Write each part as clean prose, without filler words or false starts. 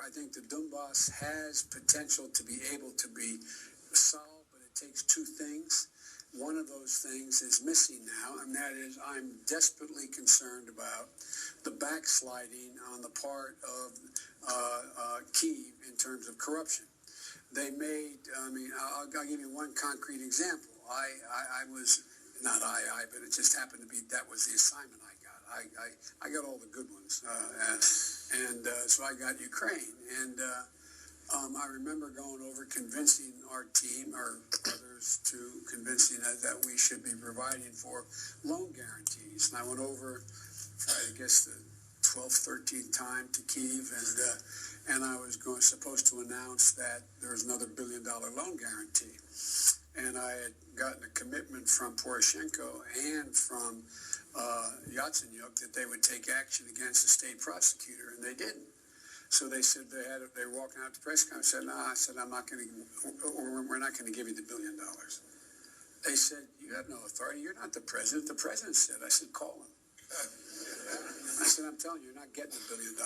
I think the Donbass has potential to be able to be solved, but it takes two things. One of those things is missing now, and that is I'm desperately concerned about the backsliding on the part of Kyiv in terms of corruption. They made, I'll give you one concrete example. But it just happened to be that was the assignment I got. I got all the good ones, so I got Ukraine, and I remember going over convincing our team or others to convincing us that we should be providing for loan guarantees. And I went over, I guess, the 12th, 13th time to Kyiv, and I was supposed to announce that there was another $1 billion loan guarantee. And I had gotten a commitment from Poroshenko and from Yatsenyuk that they would take action against the state prosecutor, and they didn't. So they said they were walking out to the press conference. I said, "No," I said, "I'm not going to, or we're not going to give you the $1 billion." They said, "You have no authority. You're not the president." The president said. I said, "Call him." I said, "I'm telling you, you're not getting the $1 billion."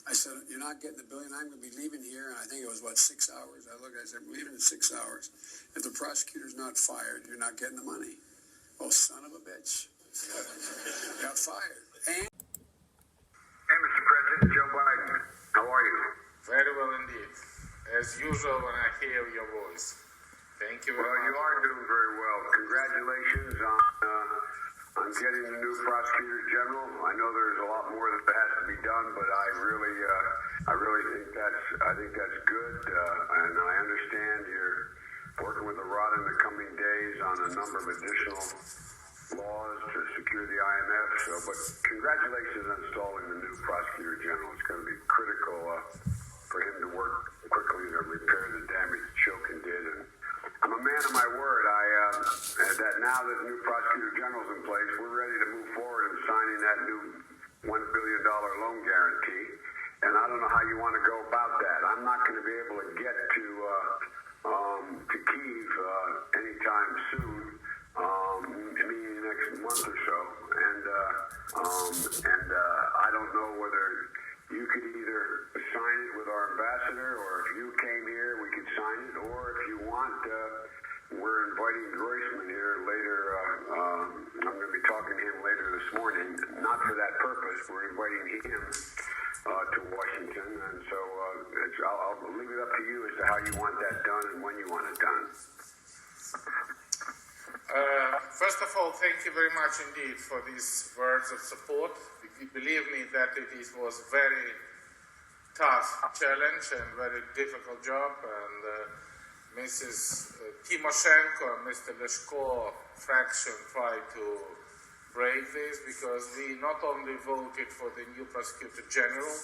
I said, "You're not getting the $1 billion. I'm going to be leaving here." And I think it was 6 hours. I said, "I'm leaving in 6 hours. If the prosecutor's not fired, you're not getting the money." Oh, son of a bitch! Got fired. And hey, Mr. President, Joe Biden, how are you? Very well indeed. As usual, when I hear your voice. Thank you very much. Well, you are doing very well. Congratulations on getting the new prosecutor general. I know there's a lot more that has to be done, but I really think that's good, and I understand you're working with the rod in the coming days on a number of additional laws to secure the IMF. But congratulations on installing the new prosecutor general. It's going to be critical for him to work quickly to repair the damage Shokin did. And I'm a man of my word. That now that the new prosecutor general's in place, we're ready to move forward in signing that new $1 billion loan guarantee. And I don't know how you want to go about that. I'm not going to be able to get to Kyiv anytime soon, maybe in the next month or so. And I don't know whether you could either sign it with our ambassador, or if you came here, we could sign it, or if you want, we're inviting Burisma here later. I'm going to be talking to him later this morning, not for that purpose. We're inviting him to Washington, and so I'll leave it up to you as to how you want that done and when you want it done. First of all, thank you very much indeed for these words of support. Believe me that it was very tough challenge and very difficult job, and Mrs. Timoshenko and Mr. Leshko fraction tried to break this, because we not only voted for the new prosecutor general,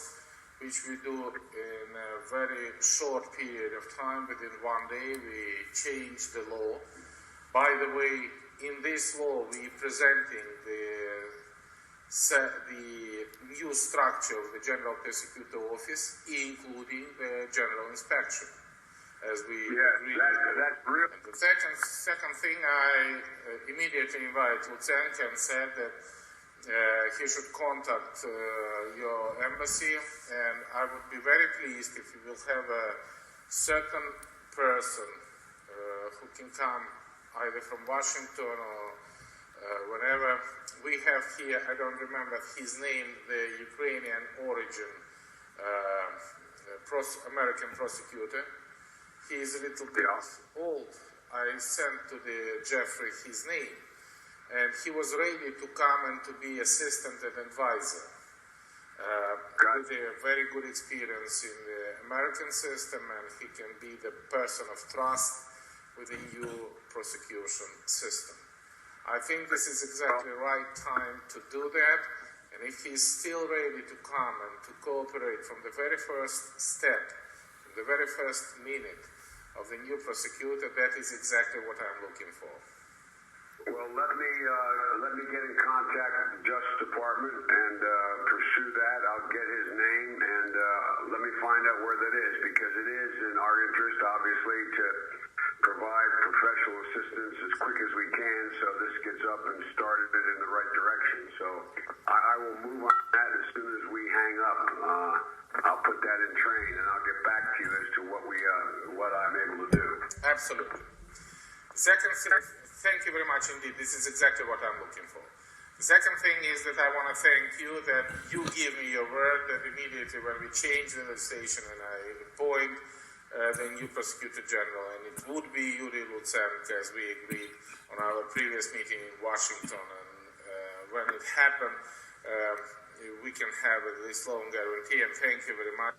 which we do in a very short period of time, within 1 day we changed the law. By the way, in this law we presenting the new structure of the General Prosecutor Office, including the General Inspection, as we agreed. That's real. And the second thing, I immediately invited Lutsenko and said that he should contact your embassy, and I would be very pleased if you will have a certain person who can come either from Washington or whenever. We have here, I don't remember his name, the Ukrainian origin American prosecutor. He is a little bit old. I sent to the Jeffrey his name, and he was ready to come and to be assistant and advisor. With a very good experience in the American system, and he can be the person of trust with the EU prosecution system. I think this is exactly the right time to do that, and if he's still ready to come and to cooperate from the very first step, from the very first minute of the new prosecutor, that is exactly what I'm looking for. Well, let me get in contact with the Justice Department and pursue that. I'll get his name, and let me find out where that is, because it is in our interest, obviously, to provide professional assistance as quick as we can, so this gets up and started in the right direction. So I will move on that as soon as we hang up. I'll put that in train. Absolutely. Second thing, thank you very much indeed. This is exactly what I'm looking for. The second thing is that I want to thank you that you give me your word that immediately when we change the legislation and I appoint the new Prosecutor General, and it would be Yuri Lutsenko as we agreed on our previous meeting in Washington, and when it happened, we can have this loan guarantee, and thank you very much.